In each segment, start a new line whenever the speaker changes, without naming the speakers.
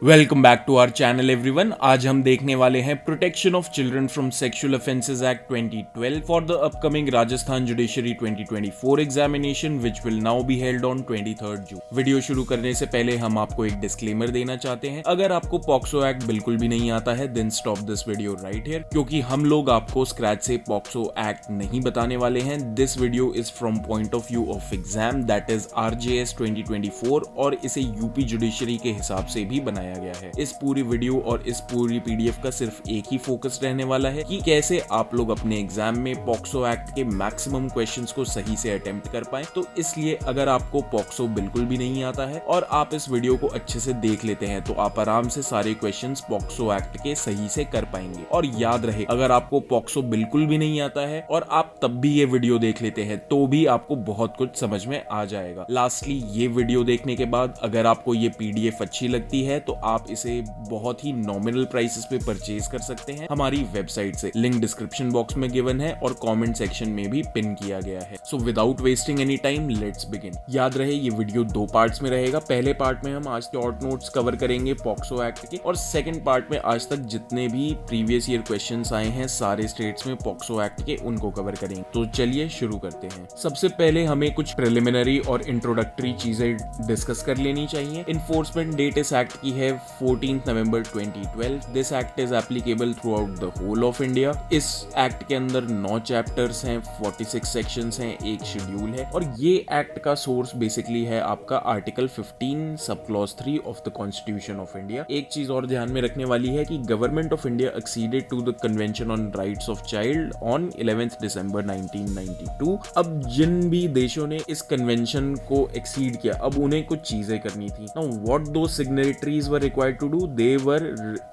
Welcome back to our channel everyone. आज हम देखने वाले हैं protection of children from sexual offences act 2012 for the upcoming Rajasthan judiciary 2024 examination which will now be held on 23 June. Video शुरू करने से पहले हम आपको एक डिस्क्लेमर देना चाहते हैं। अगर आपको पॉक्सो एक्ट बिल्कुल भी नहीं आता है then stop this video right here, क्योंकि हम लोग आपको स्क्रैच से पॉक्सो एक्ट नहीं बताने वाले हैं। This video is from point of view of exam that is RJS 2024 और इसे यूपी जुडिशरी के हिसाब से भी बनाया गया है। इस पूरी वीडियो और इस पूरी PDF का सिर्फ एक ही फोकस रहने वाला है कि कैसे आप लोग अपने एग्जाम में पॉक्सो एक्ट के मैक्सिमम क्वेश्चंस को सही से अटेम्प्ट कर पाए। तो इसलिए अगर आपको पॉक्सो बिल्कुल भी नहीं आता है और आप इस वीडियो को अच्छे से देख लेते हैं तो आप आराम से सारे क्वेश्चंस पॉक्सो एक्ट के सही से कर पाएंगे। और याद रहे, अगर आपको पॉक्सो बिल्कुल भी नहीं आता है और आप तब भी ये वीडियो देख लेते हैं तो भी आपको बहुत कुछ समझ में आ जाएगा। लास्टली, ये वीडियो देखने के बाद अगर आपको ये PDF अच्छी लगती है तो आप इसे बहुत ही नॉमिनल प्राइसेस पे परचेज कर सकते हैं हमारी वेबसाइट से। लिंक डिस्क्रिप्शन बॉक्स में गिवन है और कमेंट सेक्शन में भी पिन किया गया है। So without wasting any time let's begin. याद रहे, ये वीडियो 2 पार्ट्स में रहेगा। पहले पार्ट में हम आज के शॉर्ट नोट्स कवर करेंगे पॉक्सो एक्ट के, और सेकंड पार्ट में आज तक जितने भी प्रीवियस ईयर क्वेश्चंस आए हैं सारे स्टेट्स में पॉक्सो एक्ट के, उनको कवर करेंगे। तो चलिए शुरू करते हैं। सबसे पहले हमें कुछ प्रिलिमिनरी और इंट्रोडक्टरी चीजें डिस्कस कर लेनी चाहिए। इन्फोर्समेंट डेट इस एक्ट की है 14 नवंबर 2012। This act is applicable throughout the whole of India. इस एक्ट के अंदर 9 चैप्टर्स हैं, 46 सेक्शंस हैं, एक शेड्यूल है, और ये एक्ट का सोर्स बेसिकली है आपका article 15 sub clause 3 of the constitution of India. एक चीज और ध्यान में रखने वाली है कि government of India acceded to the convention on rights of child on 11 December 1992। अब जिन भी देशों ने इस कन्वेंशन को एक्सीड किया, अब उन्हें कुछ चीजें करनी थी। नाउ व्हाट दो signatories were required to do, they were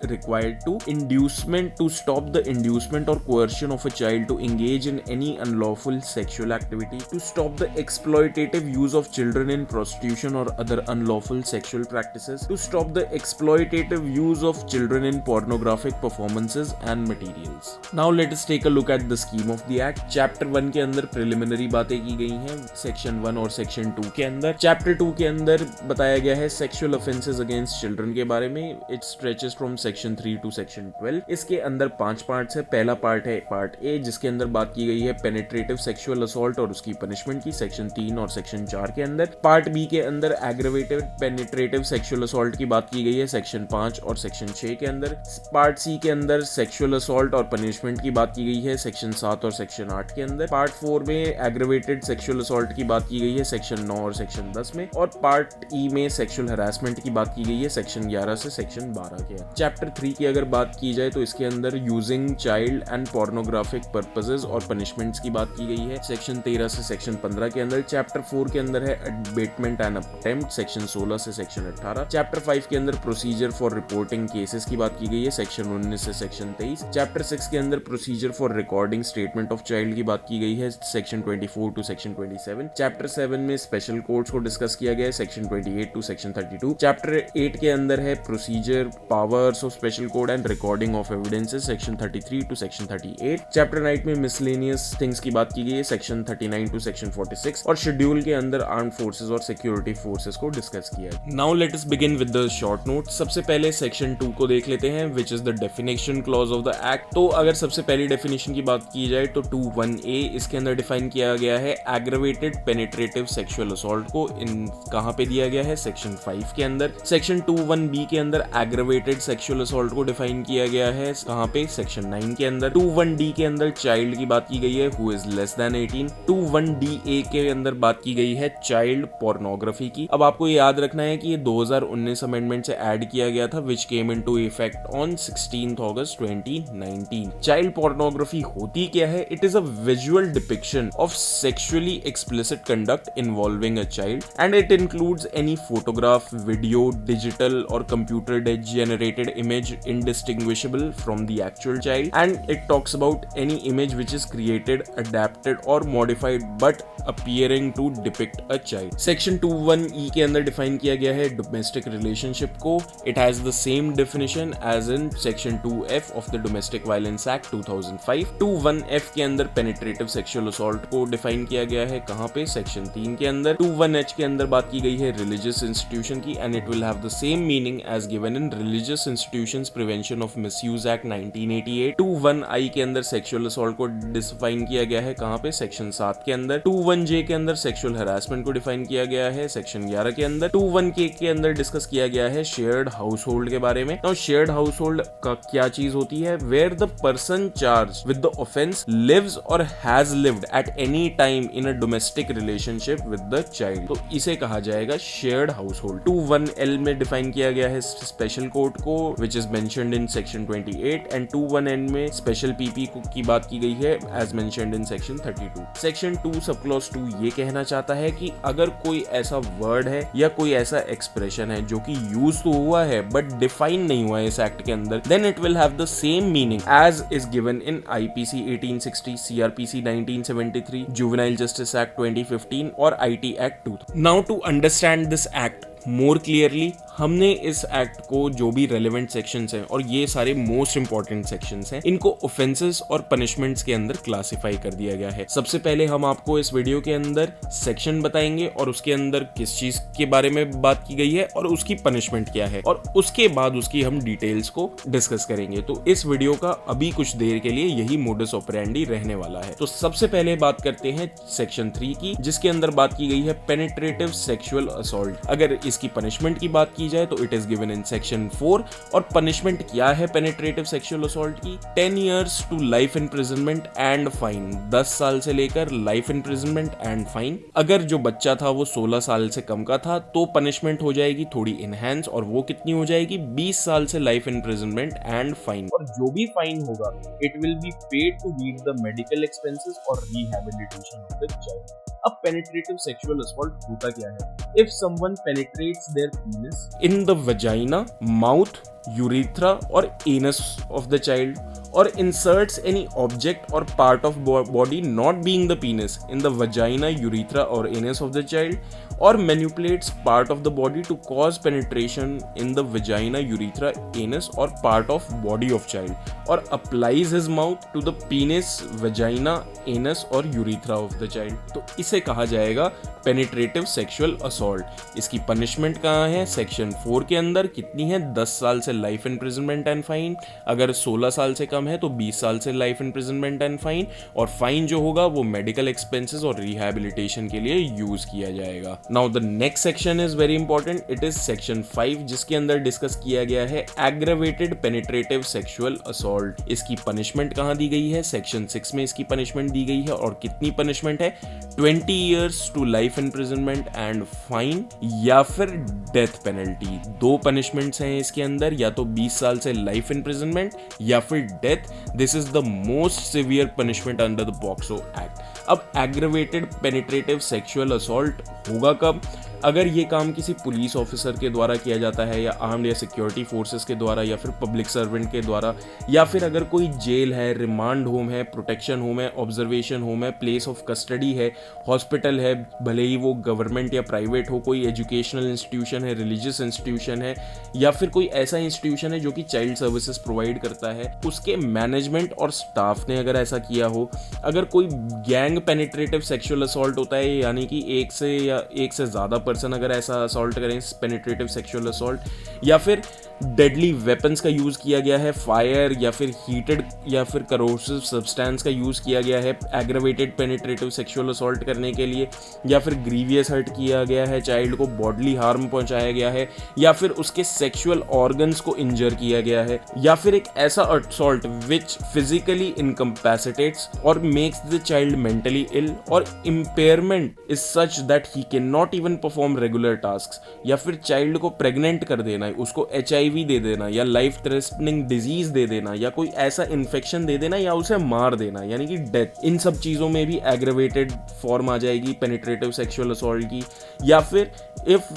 required to stop the inducement or coercion of a child to engage in any unlawful sexual activity, to stop the exploitative use of children in prostitution or other unlawful sexual practices, to stop the exploitative use of children in pornographic performances and materials. Now let us take a look at the scheme of the act. Chapter 1 के अंदर preliminary बातें की गई हैं Section 1 और Section 2 के अंदर। Chapter 2 के अंदर बताया गया है sexual offences against children के बारे में। It stretches from Section 3 to Section 12। इसके अंदर 5 पार्ट्स है। पहला पार्ट है पार्ट A, जिसके अंदर बात की गई है पेनिट्रेटिव सेक्सुअल असॉल्ट और उसकी पनिशमेंट की, Section 3 और Section 4 के अंदर। पार्ट B के अंदर एग्रेवेटेड पेनिट्रेटिव सेक्सुअल असॉल्ट की बात की गई है Section 5 और Section 6 के अंदर। पार्ट C के अंदर सेक्सुअल असॉल्ट और पनिशमेंट की बात की गई है Section 7 और Section 8 के अंदर। पार्ट 4 में एग्रेवेटेड सेक्सुअल असॉल्ट की बात की गई है Section 9 और Section 10 में, और पार्ट E में सेक्सुअल हरासमेंट की बात की गई है Section 11 से Section 12 के। चैप्टर 3 की अगर बात की जाए तो इसके अंदर using child and pornographic purposes और पनिशमेंट्स की बात की गई है Section 13 से Section 15 के अंदर। चैप्टर 4 के अंदर है अबेटमेंट एंड अटेम्प्ट Section 16 से Section 18। चैप्टर 5 के अंदर प्रोसीजर फॉर रिपोर्टिंग केसेस की बात की गई है Section 19 से Section 23। चैप्टर 6 के अंदर procedure for recording statement of child की बात की गई है Section 24 टू Section 27। चैप्टर 7 में स्पेशल कोर्ट्स को डिस्कस किया गया है Section 28 टू Section 32। चैप्टर 8 के अंदर है procedure, powers of special code and recording of evidences Section 33 to Section 38। Chapter 9 में miscellaneous things की बात की गई है Section 39 to Section 46, और शेड्यूल के अंदर आर्म्ड फोर्सेस और सिक्योरिटी फोर्सेस को डिस्कस किया है। Now let us begin with the short note. सबसे पहले Section 2 को देख लेते हैं which is the definition clause of the act। तो अगर सबसे पहली डेफिनेशन की बात की जाए तो 2(1)(a) इसके अंदर डिफाइन किया गया है एग्रेवेटेड पेनिट्रेटिव सेक्सुअल असॉल्ट को। इन कहां पे दिया गया है Section 5 के अंदर। Section 2(1)(b) के अंदर एग्रेवेटेड सेक्सुअल असॉल्ट को डिफाइन किया गया है कहां पे Section 9 के अंदर। 2(1)d के अंदर चाइल्ड की बात की गई है who is less then 18। 2(1)da के अंदर बात की गई है चाइल्ड पोर्नोग्राफी की। अब आपको याद रखना है कि ये 2019 अमेंडमेंट से ऐड किया गया था which came into effect on 16 August 2019। Child pornography होती क्या है? It is a visual depiction of sexually explicit conduct involving a child and it includes any photograph, video, digital और computer generated image indistinguishable from the actual child, and it talks about any image which is created, adapted or modified but appearing to depict a child. Section 2(1)(e) के अंदर define किया गया है domestic relationship को। It has the same definition as in Section 2(f) of the Domestic Violence Act 2005। 2(1)(f) के अंदर penetrative sexual assault को define किया गया है कहां पे Section 3 के अंदर। 2(1)(h) के अंदर बात की गई है religious institution की, and it will have the same meaning meaning as given in religious institutions prevention of misuse act 1988। 21I के अंदर सेक्सुअल असॉल्ट को डिफाइन किया गया है, कहाँ पे, सेक्शन 7 के अंदर। 21J के अंदर सेक्सुअल हरासमेंट को डिफाइन किया गया है सेक्शन 11 के अंदर। 21K के अंदर डिस्कस किया गया है शेयर्ड हाउस होल्ड के बारे में। नाउ शेयर्ड हाउस होल्ड का क्या चीज होती है, where the person charge with the offence lives और has lived at any time in a domestic relationship with the child, तो इसे कहा जाएगा शेयर्ड हाउस होल्ड। 21L में डिफाइन किया गया है स्पेशल कोर्ट को which is mentioned in section 28 and 21N में स्पेशल पीपी की बात की गई है as mentioned in section 32। Section 2 sub clause 2 ये कहना चाहता है कि अगर कोई ऐसा वर्ड है या कोई ऐसा एक्सप्रेशन है जो कि यूज तो हुआ है बट डिफाइन नहीं हुआ है इस एक्ट के अंदर, then it will have the same meaning as is given in IPC 1860, CRPC 1973, juvenile justice act 2015 और IT act 2000। Now to understand this act more clearly, हमने इस एक्ट को जो भी रेलेवेंट सेक्शंस हैं और ये सारे मोस्ट इंपॉर्टेंट सेक्शंस हैं, इनको ऑफेंसेस और पनिशमेंट्स के अंदर क्लासिफाई कर दिया गया है। सबसे पहले हम आपको इस वीडियो के अंदर सेक्शन बताएंगे और उसके अंदर किस चीज के बारे में बात की गई है और उसकी पनिशमेंट क्या है, और उसके बाद उसकी हम डिटेल्स को डिस्कस करेंगे। तो इस वीडियो का अभी कुछ देर के लिए यही मोडस ऑपरेंडी रहने वाला है। तो सबसे पहले बात करते हैं सेक्शन 3 की, जिसके अंदर बात की गई है पेनिट्रेटिव सेक्सुअल असॉल्ट। अगर इसकी पनिशमेंट की बात की जाए तो it is given in section 4, और पनिशमेंट क्या है पेनिट्रेटिव सेक्सुअल असॉल्ट की, 10 years to life imprisonment and fine. 10 साल से लेकर लाइफ इम्प्रिजनमेंट एंड फाइन। अगर जो बच्चा था वो 16 साल से कम का था तो पनिशमेंट हो जाएगी थोड़ी इनहेंस, और वो कितनी हो जाएगी, 20 साल से लाइफ इम्प्रिजनमेंट एंड फाइन। और जो भी फाइन होगा it will be paid to meet the medical expenses और रिहैबिलिटेशन ऑफ द चाइल्ड। अब पेनिट्रेटिव सेक्सुअल असॉल्ट होता क्या है? If someone penetrates their penis in the vagina, mouth, urethra or anus of the child, or inserts any object or part of body not being the penis in the vagina, urethra or anus of the child, or manipulates part of the body to cause penetration in the vagina, urethra, anus or part of body of child, or applies his mouth to the penis, vagina, anus or urethra of the child, तो इसे कहा जाएगा penetrative sexual assault. इसकी punishment कहाँ है? Section 4 के अंदर कितनी है? 10 साल से लाइफ इम्प्रिजनमेंट एंड फाइन। अगर 16 साल से कम है तो 20 साल से लाइफ इम्प्रिजनमेंट एंड फाइन, और फाइन जो होगा वो मेडिकल एक्सपेंसेस और रिहैबिलिटेशन के लिए यूज किया जाएगा। Now the next section is very important, it is section 5, जिसके अंदर डिस्कस किया गया है एग्रेवेटेड पेनिट्रेटिव सेक्सुअल असॉल्ट। इसकी पनिशमेंट कहाँ दी गई है? सेक्शन 6 में इसकी पनिशमेंट दी गई है, और कितनी पनिशमेंट है? 20 years to life imprisonment and fine या फिर डेथ पेनल्टी। 2 पनिशमेंट्स हैं इसके अंदर, या तो 20 साल से लाइफ इम्प्रिजनमेंट या फिर death. This is the most severe punishment under the POCSO act. अब एग्रेवेटेड पेनिट्रेटिव सेक्सुअल असॉल्ट होगा कब? अगर ये काम किसी पुलिस ऑफिसर के द्वारा किया जाता है, या आर्म्ड या सिक्योरिटी फोर्सेस के द्वारा, या फिर पब्लिक सर्वेंट के द्वारा, या फिर अगर कोई जेल है, रिमांड होम है, प्रोटेक्शन होम है, ऑब्जर्वेशन होम है, प्लेस ऑफ कस्टडी है, हॉस्पिटल है, भले ही वो गवर्नमेंट या प्राइवेट हो, कोई एजुकेशनल इंस्टीट्यूशन है, रिलीजियस इंस्टीट्यूशन है, या फिर कोई ऐसा इंस्टीट्यूशन है जो कि चाइल्ड सर्विसेज प्रोवाइड करता है, उसके मैनेजमेंट और स्टाफ ने अगर ऐसा किया हो, अगर कोई गैंग पेनिट्रेटिव सेक्सुअल असॉल्ट होता है, यानी कि एक से ज़्यादा पर्सन अगर ऐसा असॉल्ट करें, पेनिट्रेटिव सेक्सुअल असॉल्ट, या फिर डेडली वेपन्स का यूज किया गया है, फायर या फिर हीटेड या फिर करोसिव सब्सटेंस का यूज किया गया है एग्रेवेटेड पेनिट्रेटिव सेक्सुअल असॉल्ट करने के लिए, या फिर ग्रीवियस हर्ट किया गया है, चाइल्ड को बॉडली हार्म पहुंचाया गया है, या फिर उसके सेक्सुअल ऑर्गन्स को इंजर किया गया है, या फिर एक ऐसा असॉल्ट विच फिजिकली इनकैपेसिटेट्स और makes the child mentally ill, और impairment is such that he can not even perform regular tasks, या फिर चाइल्ड को प्रेग्नेंट कर देना, उसको HIV दे देना, या लाइफ थ्रेटनिंग डिजीज दे देना, या कोई ऐसा इन्फेक्शन दे देना, या उसे मार देना, यानी कि डेथ। इन सब चीजों में भी एग्रेवेटेड फॉर्म आ जाएगी पेनिट्रेटिव सेक्सुअल असॉल्ट की। या फिर if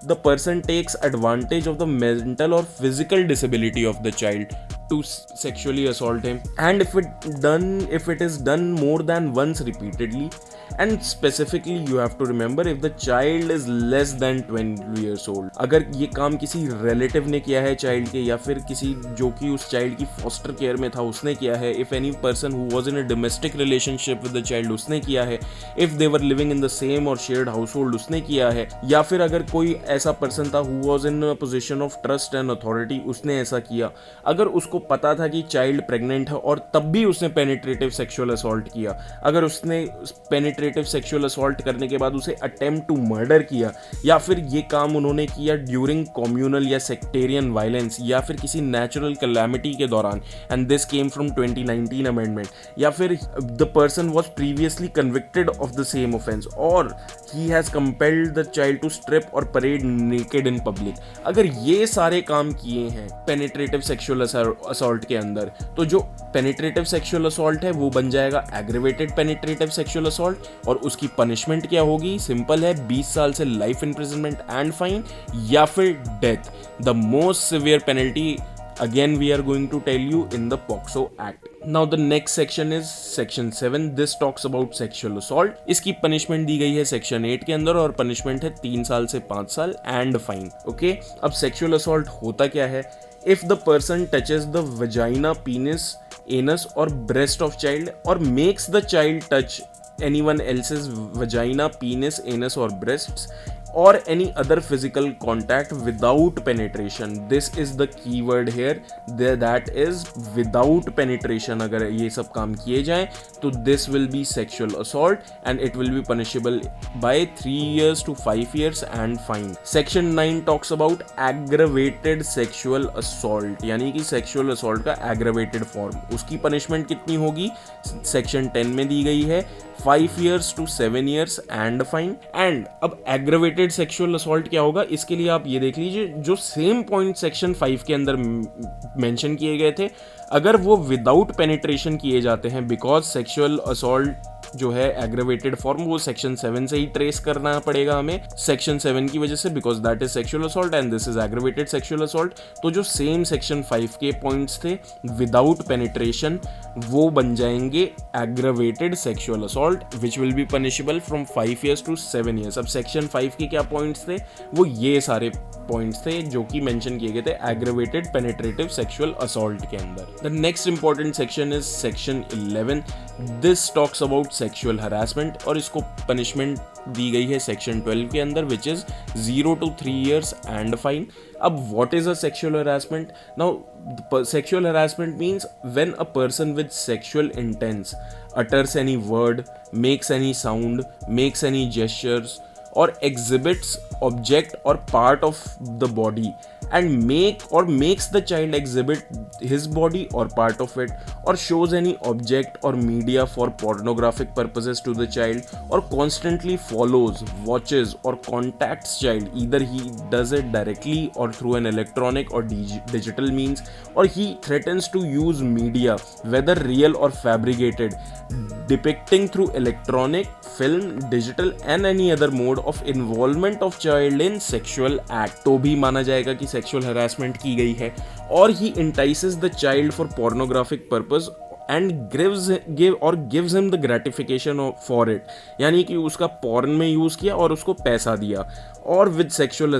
the person takes advantage of the mental or physical disability of the child to sexually assault him, and if it is done more than once repeatedly, and specifically you have to remember if the child is less than 12 years old, अगर ये काम किसी relative ने किया है child के या फिर किसी जो कि उस चाइल्ड की फॉस्टर केयर में था उसने किया है, if any person who was in a domestic relationship with the child उसने किया है, if they were living in the same और शेयर्ड हाउस होल्ड उसने किया है, या फिर अगर कोई ऐसा पर्सन था who was in a position of trust and authority उसने ऐसा किया, अगर उसको पता था कि चाइल्ड प्रेग्नेंट है और तब भी उसने पेनिट्रेटिव सेक्सुअल असॉल्ट किया, अगर उसने पेनिट्रेटिव सेक्सुअल असॉल्ट करने के बाद उसे अटेम्प्ट टू मर्डर किया, या फिर ये काम उन्होंने किया ड्यूरिंग कम्युनल या सेक्टेरियन वायलेंस या फिर किसी नेचुरल कैलामिटी के दौरान, and this came from 2019 amendment, या फिर the person was previously convicted of the same offence और he has compelled the child to strip और परेड नेकेड इन पब्लिक, अगर ये सारे काम किए हैं पेनिट्रेटिव सेक्सुअल असॉल्ट के अंदर, तो जो पेनिट्रेटिव सेक्सुअल असॉल्ट है वो बन जाएगा एग्रीवेटेड पेनिट्रेटिव सेक्सुअल असॉल्ट, और उसकी पनिशमेंट क्या होगी, सिंपल है, 20 साल से लाइफ इम्प्रिजनमेंट एंड फाइन या फिर death. The most severe penalty again we are going to tell you in the POCSO Act. Now the next section is section 7. This talks about sexual assault. इसकी punishment दी गई है section 8 के अंदर और punishment है 3 साल से 5 साल and fine. Okay? अब sexual assault होता क्या है? If the person touches the vagina, penis, anus or breast of child or makes the child touch anyone else's vagina, penis, anus or breasts or any other physical contact without penetration. This is the key word here, that is without penetration. अगर ये सब काम किए जाएं तो this will be sexual assault and it will be punishable by 3 years to 5 years and fine. Section 9 talks about aggravated sexual assault, यानी कि sexual assault का aggravated form. उसकी punishment कितनी होगी? Section 10 में दी गई है 5 years to 7 years and fine. And अब aggravated सेक्सुअल असॉल्ट क्या होगा, इसके लिए आप ये देख लीजिए जो सेम पॉइंट सेक्शन 5 के अंदर मेंशन किए गए थे, अगर वो विदाउट पेनिट्रेशन किए जाते हैं, बिकॉज सेक्सुअल असॉल्ट जो है एग्रेवेटेड फॉर्म वो सेक्शन 7 से ही ट्रेस करना पड़ेगा हमें, सेक्शन 7 की वजह से, because that is sexual assault and this is aggravated sexual assault. तो जो सेम सेक्शन 5 के पॉइंट्स थे विदाउट पेनिट्रेशन वो बन जाएंगे aggravated sexual assault which will be punishable from 5 years to 7 years। अब सेक्शन 5 के क्या पॉइंट्स थे, वो ये सारे पॉइंट्स थे जो कि मेंशन किए गए थे एग्रेवेटेड पेनिट्रेटिव सेक्सुअल असॉल्ट के अंदर। The next important section is section 11। This talks about sexual harassment और इसको पनिशमेंट दी गई है सेक्शन 12 के अंदर which is 0 to 3 years and fine. अब what is a sexual harassment? Now sexual harassment means when a person with sexual intents utters any word, makes any sound, makes any gestures or exhibits object or part of the body and makes the child exhibit his body or part of it, or shows any object or media for pornographic purposes to the child, or constantly follows, watches or contacts child, either he does it directly or through an electronic or digital means, or he threatens to use media whether real or fabricated depicting through electronic, film, digital and any other mode of involvement of child in sexual act, तो भी माना जाएगा कि sexual harassment की गई है। और he entices the child for pornographic purpose and gives him the gratification for it, यानी कि उसका porn में यूज किया और उसको पैसा दिया। और with sexual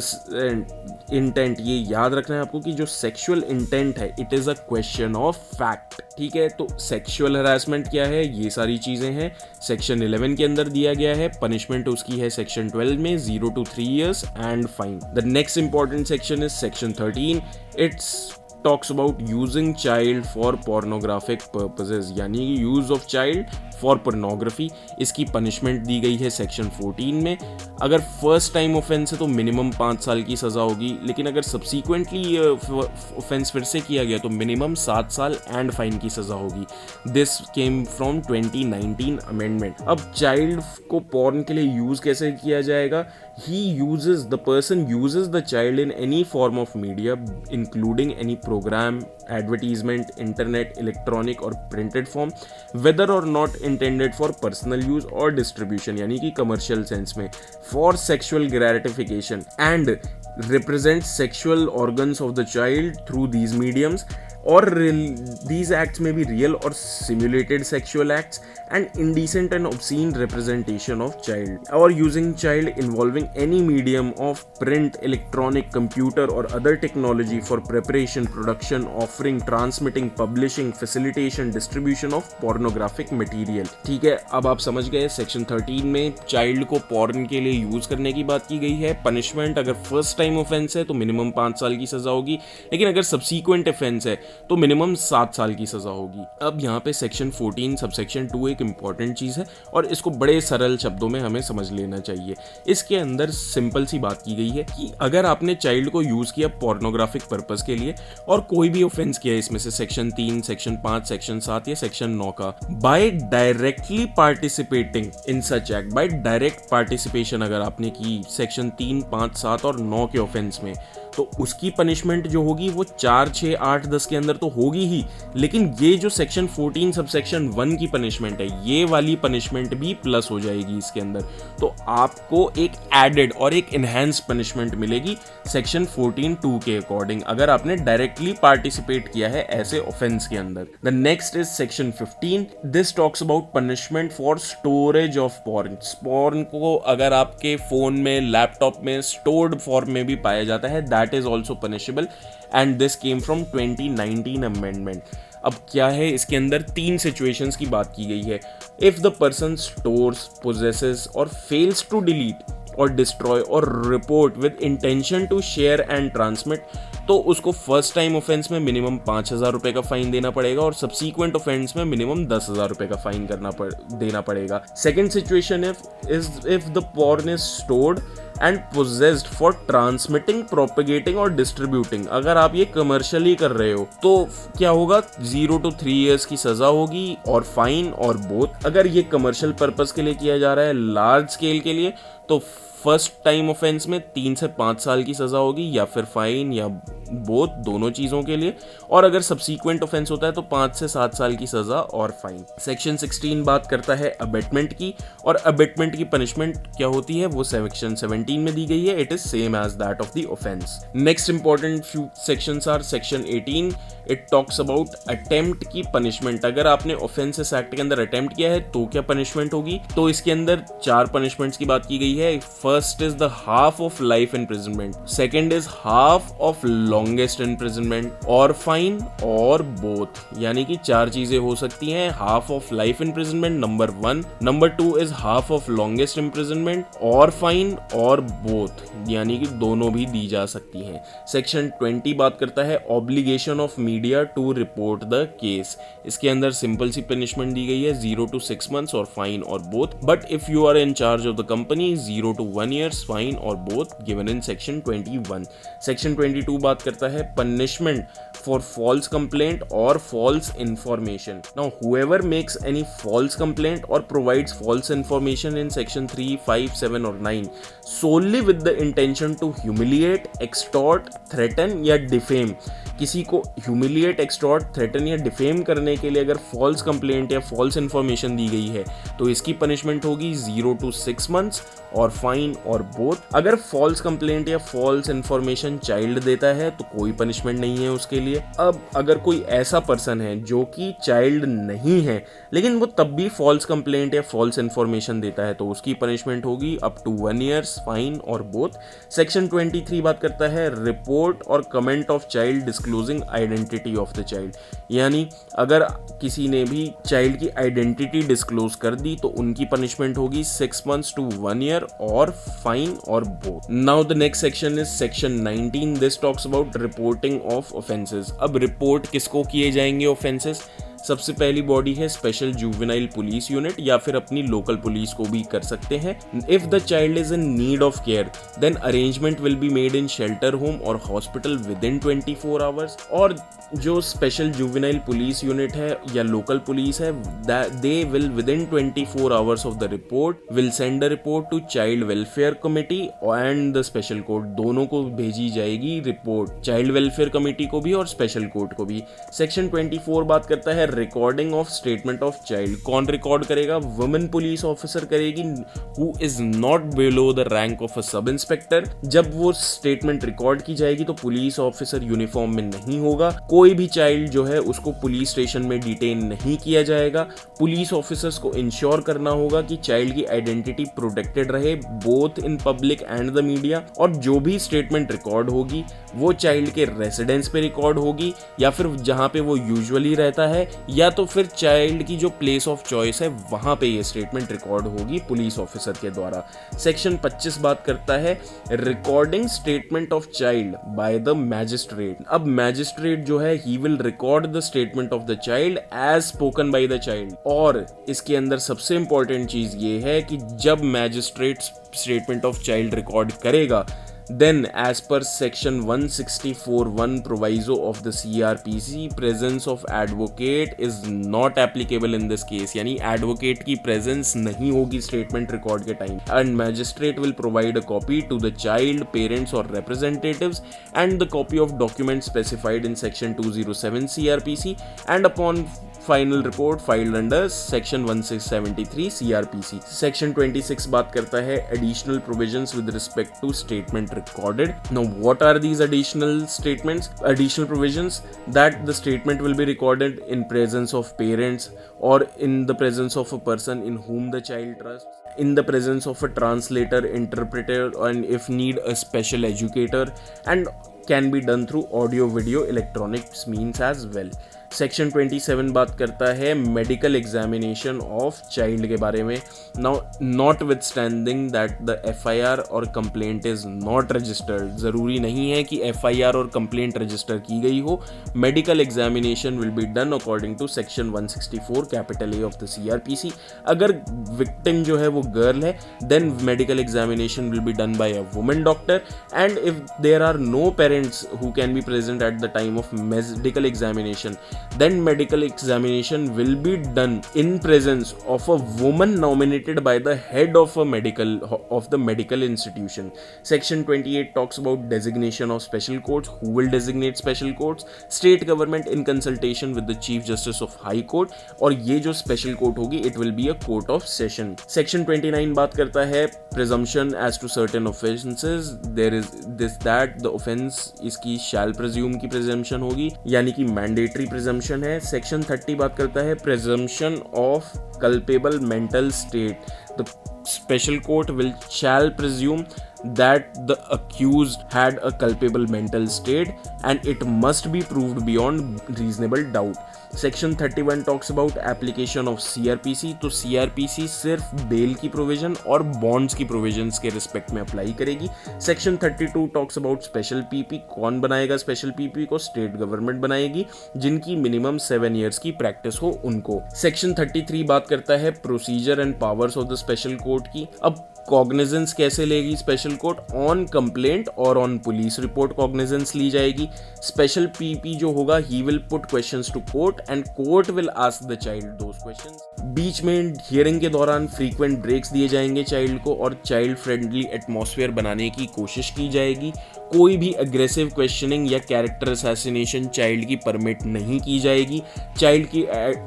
intent, ये याद रखना है आपको कि जो sexual intent है it is a question of fact, ठीक है। तो sexual harassment क्या है, ये सारी चीजें हैं सेक्शन 11 के अंदर दिया गया है। पनिशमेंट उसकी है सेक्शन 12 में 0 to 3 years and fine. The next important section is section 13. It's talks about using child for pornographic purposes, यानी use of child for pornography. इसकी पनिशमेंट दी गई है सेक्शन 14 में। अगर फर्स्ट टाइम ऑफेंस है तो मिनिमम 5 साल की सज़ा होगी, लेकिन अगर सब्सिक्वेंटली ऑफेंस फिर से किया गया तो मिनिमम 7 साल एंड फाइन की सज़ा होगी। This came from 2019 amendment. अब चाइल्ड को पॉर्न के लिए यूज़ कैसे किया जाएगा? the person uses the child in any form of media including any program, advertisement, internet, electronic or printed form, whether or not intended for personal use or distribution, यानी कि commercial sense में, for sexual gratification and represents sexual organs of the child through these mediums और these acts may be real or simulated sexual acts and indecent and obscene representation of child or using child involving any medium of print, electronic, computer or other technology for preparation, production, offering, transmitting, publishing, facilitation, distribution of pornographic material। ठीक है, अब आप समझ गए section 13 में child को porn के लिए यूज करने की बात की गई है। पनिशमेंट अगर फर्स्ट टाइम ऑफेंस है तो मिनिमम 5 साल की सजा होगी, लेकिन अगर सब्सीक्वेंट ऑफेंस है तो मिनिमम 7 साल की सजा होगी। अब यहाँ पे सेक्शन 14 सबसेक्शन 2 एक इंपॉर्टेंट चीज है और इसको बड़े सरल शब्दों में हमें समझ लेना चाहिए। इसके अंदर सिंपल सी बात की गई है कि अगर आपने चाइल्ड को यूज किया पोर्नोग्राफिक पर्पस के लिए और कोई भी ऑफेंस किया इसमें से सेक्शन 3, सेक्शन 5, सेक्शन 7 या सेक्शन 9 का, by directly participating in such act, by direct participation अगर आपने की सेक्शन 3, 5, 7 और 9 के ऑफेंस में, तो उसकी पनिशमेंट जो होगी वो 4, 6, 8, 10 के अंदर तो होगी ही, लेकिन ये जो सेक्शन 14 सबसेक्शन 1 की पनिशमेंट है, ये वाली पनिशमेंट भी प्लस हो जाएगी इसके अंदर। तो आपको एक एडेड और एक इनहैंस पनिशमेंट मिलेगी सेक्शन 14(2) के अकॉर्डिंग, अगर आपने डायरेक्टली पार्टिसिपेट किया है ऐसे ऑफेंस के अंदर। The next is section 15। This talks about punishment for storage of porn. Porn को अगर आपके फोन में, लैपटॉप में स्टोर्ड फॉर्म में भी पाया जाता है, that is also punishable and this came from 2019 amendment. अब क्या है, इसके अंदर 3 सिचुएशंस की बात की गई है। If the person stores, possesses और फेल्स टू डिलीट और डिस्ट्रॉय और report with intention to share and transmit, तो उसको फर्स्ट टाइम ऑफेंस में मिनिमम 5,000 रुपए का फाइन देना पड़ेगा और सब्सीक्वेंट ऑफेंस में मिनिमम 10,000 रुपए का फाइन देना पड़ेगा। Second situation if the porn is stored and possessed for transmitting, propagating और डिस्ट्रीब्यूटिंग। अगर आप ये कमर्शियली कर रहे हो तो क्या होगा, 0 to 3 years की सजा होगी और फाइन और बोथ। अगर ये कमर्शियल पर्पस के लिए किया जा रहा है, लार्ज स्केल के लिए, तो फर्स्ट टाइम ऑफेंस में 3 से 5 साल की सजा होगी या फिर फाइन या बोथ, दोनों चीजों के लिए। और अगर सब्सीक्वेंट ऑफेंस होता है तो 5 से 7 साल की सजा और फाइन। सेक्शन 16 बात करता है अबेटमेंट की, और अबेटमेंट की पनिशमेंट क्या होती है वो सेक्शन 17 में दी गई है। It is same as that of the offence. Next important few sections are section 18। It talks about attempt की पनिशमेंट। अगर आपने ऑफेंसेस एक्ट के अंदर अटेम्प्ट किया है तो क्या पनिशमेंट होगी, तो इसके अंदर 4 पनिशमेंट्स की बात की गई है। First is the half of life imprisonment, second is half of longest imprisonment और फाइन और बोथ, यानी कि 4 चीजें हो सकती हैं। Half of life imprisonment number 1, number 2 is half of longest imprisonment और फाइन और बोथ, यानी कि दोनों भी दी जा सकती हैं। सेक्शन 20 बात करता है obligation of media to report the case. इसके अंदर सिंपल सी पनिशमेंट दी गई है, 0 to 6 months और फाइन और both. But if you are in charge of the company, 0 to 1 years fine और both given in section 21। Section 22 बात करता है पनिशमेंट फॉर फॉल्स कंप्लेंट और false information. Now whoever makes any false complaint और provides false information in section 3, 5, 7 और 9 solely with the intention to humiliate, extort, threaten या defame. किसी को humiliate, extort, threaten या डिफेम करने के लिए अगर फॉल्स कंप्लेंट या फॉल्स इन्फॉर्मेशन दी गई है तो इसकी पनिशमेंट होगी 0 to 6 months और फाइन और बोथ। अगर फॉल्स कंप्लेंट या फॉल्स इन्फॉर्मेशन चाइल्ड देता है तो कोई पनिशमेंट नहीं है उसके लिए। अब अगर कोई ऐसा पर्सन है जो कि चाइल्ड नहीं है लेकिन वो तब भी फॉल्स कंप्लेंट या फॉल्स इन्फॉर्मेशन देता है तो उसकी पनिशमेंट होगी अप टू 1 year फाइन और बोथ। सेक्शन 23 बात करता है रिपोर्ट और comment of child disclosing identity of the child, यानी अगर किसी ने भी चाइल्ड की आइडेंटिटी डिस्क्लोज कर दी तो उनकी पनिशमेंट होगी 6 months to 1 year और फाइन और both. Now the next section is section 19। This talks about reporting of offences. अब रिपोर्ट किसको किए जाएंगे ऑफेंसेस? सबसे पहली बॉडी है स्पेशल जुवेनाइल पुलिस यूनिट, या फिर अपनी लोकल पुलिस को भी कर सकते हैं। If the child is in need of care then arrangement will be made in shelter home और हॉस्पिटल विद इन 24 hours। और जो स्पेशल जुवेनाइल पुलिस यूनिट है या लोकल पुलिस है, they will within 24 hours of the report will send a report to child welfare committee and the special court. दोनों को भेजी जाएगी रिपोर्ट, चाइल्ड वेलफेयर कमेटी को भी और स्पेशल कोर्ट को भी। सेक्शन 24 बात करता है recording of statement of child. कौन रिकॉर्ड करेगा? वुमेन पुलिस ऑफिसर करेगी, who is not below the rank of a sub inspector. जब वो स्टेटमेंट रिकॉर्ड की जाएगी तो पुलिस ऑफिसर यूनिफॉर्म में नहीं होगा, कोई भी चाइल्ड जो है उसको पुलिस स्टेशन में डिटेन नहीं किया जाएगा। पुलिस ऑफिसर्स को इंश्योर करना होगा कि चाइल्ड की आइडेंटिटी प्रोटेक्टेड रहे both in public and the media, और जो भी स्टेटमेंट रिकॉर्ड होगी वो चाइल्ड के रेसिडेंस पे रिकॉर्ड होगी, या फिर जहां पे वो यूजुअली रहता है, या तो फिर चाइल्ड की जो प्लेस ऑफ चॉइस है वहां पे ये स्टेटमेंट रिकॉर्ड होगी पुलिस ऑफिसर के द्वारा। सेक्शन 25 बात करता है recording statement of child by the magistrate. अब मैजिस्ट्रेट जो है he will record the statement of the child as spoken by the child. और इसके अंदर सबसे इंपॉर्टेंट चीज ये है कि जब magistrate statement of child record करेगा, then as per section 164(1) proviso of the CRPC, presence of advocate is not applicable in this case। यानी advocate की presence नहीं होगी statement record के time, and magistrate will provide a copy to the child, parents or representatives and the copy of documents specified in section 207 CRPC and upon final report filed under section 1673 CRPC। Section 26 बात करता है additional provisions with respect to statement recorded. Now what are these additional statements? Additional provisions that the statement will be recorded in presence of parents और in the presence of a person in whom the child trusts, in the presence of a translator, interpreter and if need a special educator, and can be done through audio video electronics means as well। Section 27 बात करता है medical examination of child के बारे में। Now not with standing that the FIR और complaint is not registered, जरूरी नहीं है कि FIR और कंप्लेंट रजिस्टर की गई हो। Medical examination will be done according to section 164 capital A of the CRPC। अगर विक्टिम जो है वो गर्ल है देन medical examination will be done by a women doctor, and if there are no parents who can be present at the time of medical examination, then medical examination will be done in presence of a woman nominated by the head of the medical institution। Section 28 talks about designation of special courts, who will designate special courts, state government in consultation with the chief justice of high court, और ये जो special court होगी it will be a court of session। Section 29 बात करता है presumption as to certain offenses, there is this that the offense इसकी shall presume की presumption होगी, यानी कि mandatory presumption है। सेक्शन 30 बात करता है presumption of culpable mental state. The special court will shell presume that the accused had a culpable mental state and it must be proved beyond reasonable doubt। Section 31 talks about application of CRPC। तो CRPC सिर्फ bell की provision और bonds की provisions के respect में apply करेगी। Section 32 talks about special PP। कौन बनाएगा स्पेशल PP को? स्टेट गवर्नमेंट बनाएगी, जिनकी मिनिमम 7 years की प्रैक्टिस हो उनको। सेक्शन 33 बात करता है procedure and powers of the special court की। अब कॉग्निजेंस कैसे लेगी स्पेशल कोर्ट? ऑन कंप्लेंट और ऑन पुलिस रिपोर्ट कॉग्निजेंस ली जाएगी। स्पेशल PP जो होगा he will put questions to court and court will ask the child those questions. बीच में हियरिंग के दौरान फ्रीक्वेंट ब्रेक्स दिए जाएंगे चाइल्ड को और चाइल्ड फ्रेंडली एटमॉस्फेयर बनाने की कोशिश की जाएगी। कोई भी अग्रेसिव क्वेश्चनिंग या कैरेक्टर असैसिनेशन चाइल्ड की परमिट नहीं की जाएगी। चाइल्ड की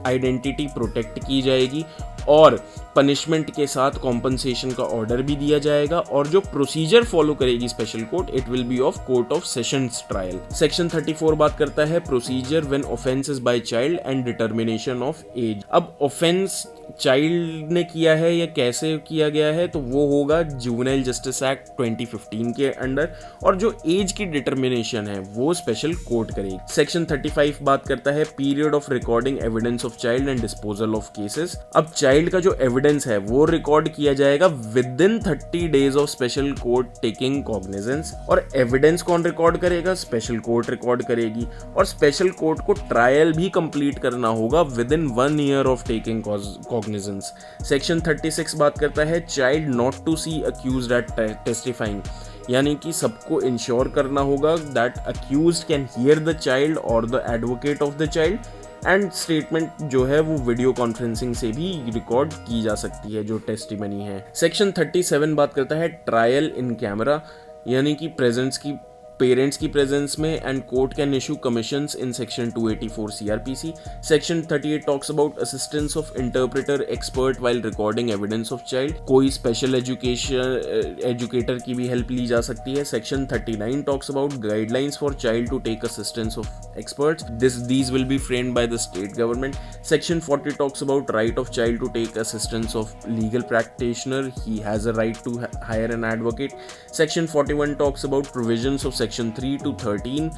आइडेंटिटी प्रोटेक्ट की जाएगी और पनिशमेंट के साथ कॉम्पनसेशन का ऑर्डर भी दिया जाएगा। और जो प्रोसीजर फॉलो करेगी special court it will be of court of sessions trial. Section 34 बात करता है procedure when offence is by child and determination of age. अब ऑफेंस चाइल्ड ने किया है या कैसे किया गया है तो वो होगा जुवेनाइल जस्टिस एक्ट 2015 के अंडर, और जो एज की डिटर्मिनेशन है वो स्पेशल कोर्ट करेगी। सेक्शन 35 बात करता है period of recording evidence of child and disposal of cases. अब चाइल्ड का जो एविडेंस है वो रिकॉर्ड किया जाएगा within 30 days of special court taking cognizance. और एविडेंस कौन रिकॉर्ड करेगा? स्पेशल कोर्ट रिकॉर्ड करेगी। और स्पेशल कोर्ट को ट्रायल भी कंप्लीट करना होगा within 1 year of taking cognizance. Section 36 बात करता है child not to see accused at testifying, यानी कि सबको इंश्योर करना होगा that accused can hear the child और the advocate of the child, and statement जो है वो वीडियो कॉन्फ्रेंसिंग से भी रिकॉर्ड की जा सकती है जो टेस्टिमनी है। सेक्शन 37 बात करता है ट्रायल इन कैमरा, यानी कि प्रेजेंस की पेरेंट्स की प्रेजेंस में, and court can issue commissions in section 284 CRPC. Section 38 talks about assistance of interpreter expert while recording evidence of child. कोई स्पेशल एजुकेटर की भी हेल्प ली जा सकती है. Section 39 talks about guidelines for child to take assistance of experts. These will be framed by the state government. Section 40 talks about right of child to take assistance of legal practitioner. He has a right to hire an advocate. Section 41 talks about provisions of section 3 to 13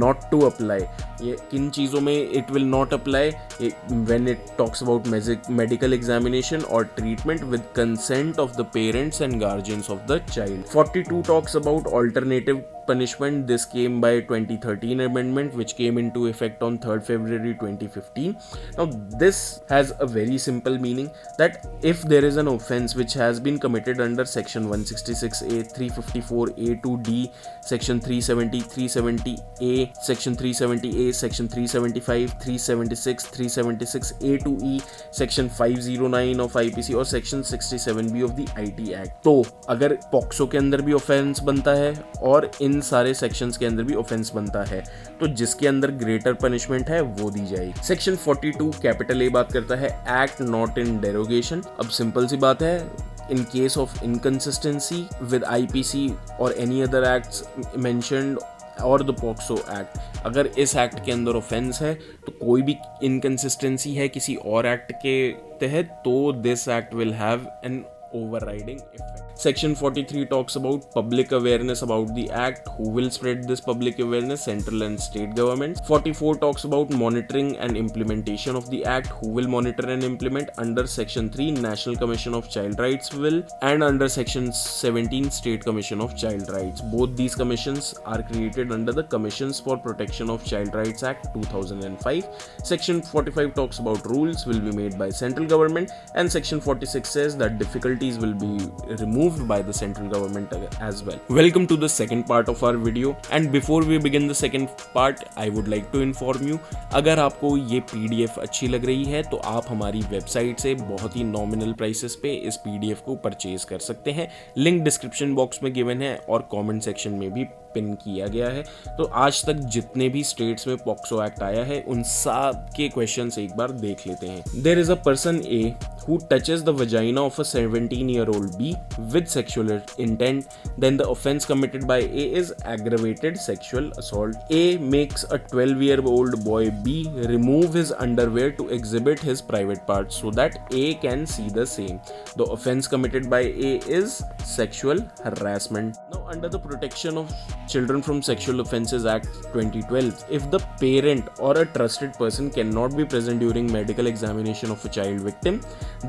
not to apply. ये किन चीज़ों में it will not apply? When it talks about medical examination or treatment with consent of the parents and guardians of the child. 42 talks about alternative punishment. This came by 2013 amendment which came into effect on 3rd February 2015. Now this has a very simple meaning that if there is an offense which has been committed under section 166A, 354A to D, section 370, 370A, section 370A, section 375, 376, 376A to E, section 509 of IPC और section 67B of the IT Act. तो अगर POCSO के अंदर भी offence बनता है और इन सारे सेक्शंस के अंदर भी ऑफेंस बनता है तो जिसके अंदर ग्रेटर पनिशमेंट है वो दी जाएगी. सेक्शन 42 कैपिटल ए बात करता है एक्ट नॉट इन डेरोगेशन. अब सिंपल सी बात है, in case of inconsistency with IPC or any other acts mentioned और द पॉक्सो एक्ट, अगर इस एक्ट के अंदर ऑफेंस है तो कोई भी इनकंसिस्टेंसी है किसी और एक्ट के तहत तो this act will have an overriding effect. Section 43 talks about public awareness about the act. Who will spread this public awareness? Central and state governments. 44 talks about monitoring and implementation of the act. Who will monitor and implement? Under section 3 National Commission of Child Rights will, and under section 17 State Commission of Child Rights. Both these commissions are created under the Commissions for Protection of Child Rights Act 2005. Section 45 talks about rules will be made by central government, and section 46 says that difficulties will be removed by the central government as well. Welcome to the second part of our video, and before we begin the second part I would like to inform you, अगर आपको ये PDF अच्छी लग रही है तो आप हमारी वेबसाइट से बहुत ही नॉमिनल प्राइसेस पे इस PDF को परचेज कर सकते हैं. लिंक डिस्क्रिप्शन बॉक्स में गिवन है और कमेंट सेक्शन में भी पिन किया गया है. तो आज तक जितने भी स्टेट्स में पॉक्सो एक्ट आया है उन सब के क्वेश्चंस एक बार देख लेते हैं. There is a person A who touches the vagina of a 17-year-old B with sexual intent, then the offense committed by A is aggravated sexual assault. A makes a 12-year-old boy B remove his underwear to exhibit his private parts so that A can see the same. The offense committed by A is sexual harassment. Now, under the Protection of Children from Sexual Offences Act 2012, if the parent or a trusted person cannot be present during medical examination of a child victim,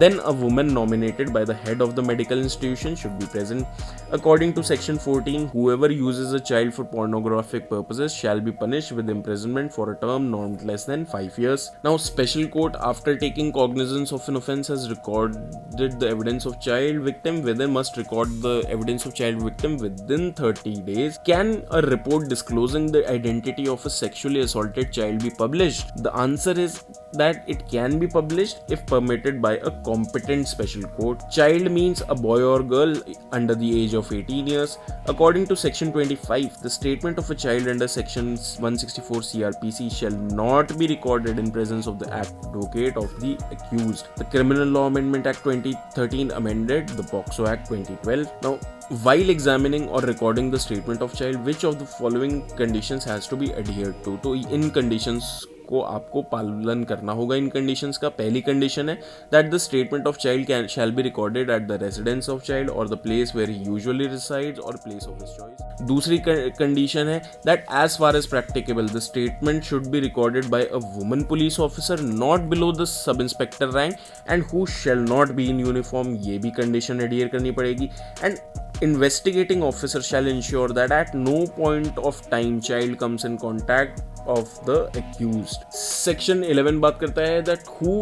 then a woman nominated by the head of the medical institution should be present. According to section 14, whoever uses a child for pornographic purposes shall be punished with imprisonment for a term not less than 5 years. Now, special court, after taking cognizance of an offence, has recorded the evidence of child victim, whether must record the evidence of child victim within 30 days. Can a report disclosing the identity of a sexually assaulted child be published? The answer is that it can be published if permitted by a competent special court. Child means a boy or girl under the age of 18 years. According to section 25, the statement of a child under section 164 CRPC shall not be recorded in presence of the advocate of the accused. The Criminal Law Amendment Act 2013 amended the POCSO Act 2012. Now, while examining or recording the statement of child, which of the following conditions has to be adhered to? तो इन conditions को आपको पालन करना होगा. इन conditions का पहली condition है that the statement of child shall be recorded at the residence of child और the place where he usually resides और प्लेस ऑफ हिज चॉइस. दूसरी कंडीशन है that as far as practicable the statement should be recorded by a woman police officer not below the sub inspector rank and who shall not be in uniform. ये भी condition adhere करनी पड़ेगी. And investigating officer shall ensure that at no point of time child comes in contact of the accused. Section 11 बात करता है that who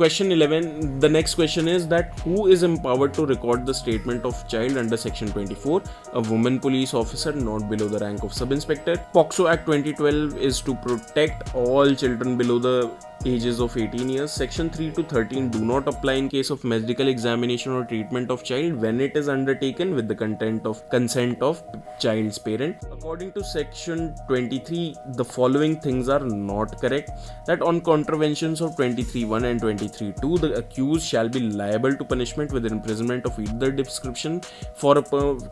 question 11, the next question is that who is empowered to record the statement of child under section 24? A woman police officer not below the rank of sub inspector. POCSO Act 2012 is to protect all children below the ages of 18 years. Section 3 to 13 do not apply in case of medical examination or treatment of child when it is undertaken with the consent of child's parent. According to section 23, the following things are not correct: that on contraventions of 23(1) and 23(2), the accused shall be liable to punishment with imprisonment of either description for a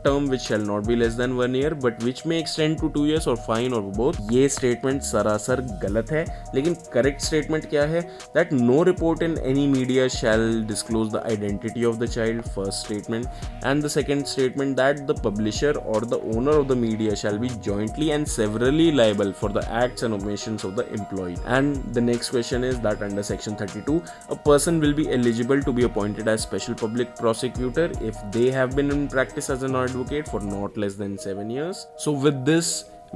term which shall not be less than 1 year but which may extend to 2 years or fine or both. ये स्टेटमेंट सरासर गलत है, लेकिन correct statement क्या है? That no report in any media shall disclose the identity of the child, first statement. And the second statement that the publisher और the owner of the media shall be jointly and severally liable for the acts and omissions of the employee. And the next question is that under section 32, a person will be eligible to be appointed as special public prosecutor if they have been in practice as an advocate for not less than 7 years. So with this,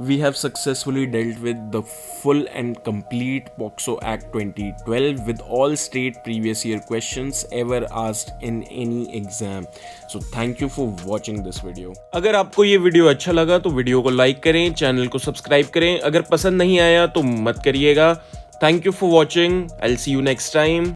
we have successfully dealt with the full and complete POCSO Act 2012 with all state previous year questions ever asked in any exam. So thank you for watching this video. अगर आपको ये video अच्छा लगा तो video को like करें, channel को subscribe करें. अगर पसंद नहीं आया तो मत करिएगा. Thank you for watching. I'll see you next time.